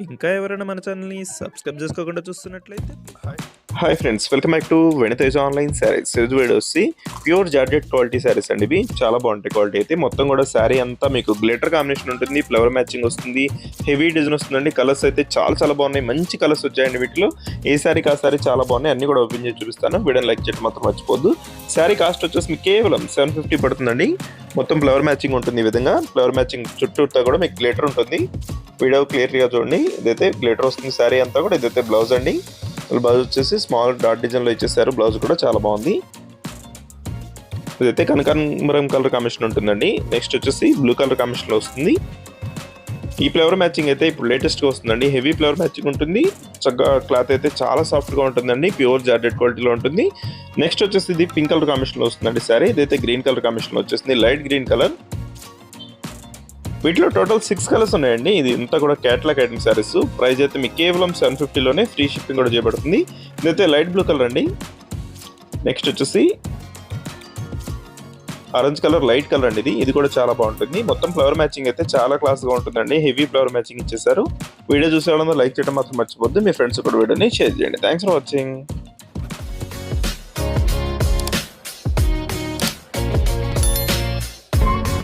ఇంకా ఎవరైనా మన ఛానల్‌ని సబ్స్క్రైబ్ చేసుకోకుండా చూస్తున్నట్లయితే hi friends, welcome back to Venitheja online saris. ఈరోజు వీడియో వచ్చి ప్యూర్ జార్జెట్ క్వాలిటీ శారీస్ అండి. ఇవి చాలా బాగుంటాయి క్వాలిటీ అయితే. మొత్తం కూడా శారీ అంతా మీకు గ్లిటర్ కాంబినేషన్ ఉంటుంది, ఫ్లవర్ మ్యాచింగ్ వస్తుంది, హెవీ డిజైన్ వస్తుందండి. కలర్స్ అయితే చాలా బాగున్నాయి, మంచి కలర్స్ వచ్చాయండి వీటిలో. ఏ శారీకి ఆ శారీ చాలా బాగున్నాయి, అన్ని కూడా ఓపెన్ చేసి చూపిస్తాను. వీడియోని లైక్ చేయడం మాత్రం మర్చిపోద్దు. శారీ కాస్ట్ వచ్చేసి మీకు కేవలం 750 పడుతుందండి. మొత్తం ఫ్లవర్ మ్యాచింగ్ ఉంటుంది. ఈ విధంగా ఫ్లవర్ మ్యాచింగ్ చుట్టూతో కూడా మీకు గ్లిటర్ ఉంటుంది. వీడియో క్లియర్గా చూడండి. ఇదైతే గ్లిటర్ వస్తుంది శారీ అంతా కూడా. ఇదైతే బ్లౌజ్ అండి. బ్లౌజ్ వచ్చేసి స్మాల్ డాట్ డిజైన్లో ఇచ్చేసారు. బ్లౌజ్ కూడా చాలా బాగుంది. ఇదైతే కనకాంబరం కలర్ కాంబినేషన్ ఉంటుందండి. నెక్స్ట్ వచ్చేసి బ్లూ కలర్ కాంబినేషన్లో వస్తుంది. ఈ ఫ్లవర్ మ్యాచింగ్ అయితే ఇప్పుడు లేటెస్ట్గా వస్తుందండి. హెవీ ఫ్లవర్ మ్యాచింగ్ ఉంటుంది. చక్కగా క్లాత్ అయితే చాలా సాఫ్ట్గా ఉంటుందండి. ప్యూర్ జార్జెట్ క్వాలిటీలో ఉంటుంది. నెక్స్ట్ వచ్చేసి ఇది పింక్ కలర్ కాంబినేషన్లో వస్తుందండి శారీ. ఇదైతే గ్రీన్ కలర్ కాంబినేషన్లో వచ్చేసింది, లైట్ గ్రీన్ కలర్. వీటిలో టోటల్ 6 కలర్స్ ఉన్నాయండి. ఇది ఇంతా కూడా క్యాటలాగ్ ఐటమ్ శారీస్. ప్రైస్ అయితే మీకు కేవలం 750లోనే, ఫ్రీ షిప్పింగ్ కూడా చేయబడుతుంది. ఇదైతే లైట్ బ్లూ కలర్ అండి. నెక్స్ట్ వచ్చేసి ఆరెంజ్ కలర్, లైట్ కలర్ అండి. ఇది కూడా చాలా బాగుంటుంది. మొత్తం ఫ్లవర్ మ్యాచింగ్ అయితే చాలా క్లాస్గా ఉంటుందండి. హెవీ ఫ్లవర్ మ్యాచింగ్ ఇచ్చేసారు. వీడియో చూసే వాళ్ళందరూ లైక్ చేయడం మాత్రం మర్చిపోద్దు. మీ ఫ్రెండ్స్ కూడా వీడియోని షేర్ చేయండి. Thanks for watching.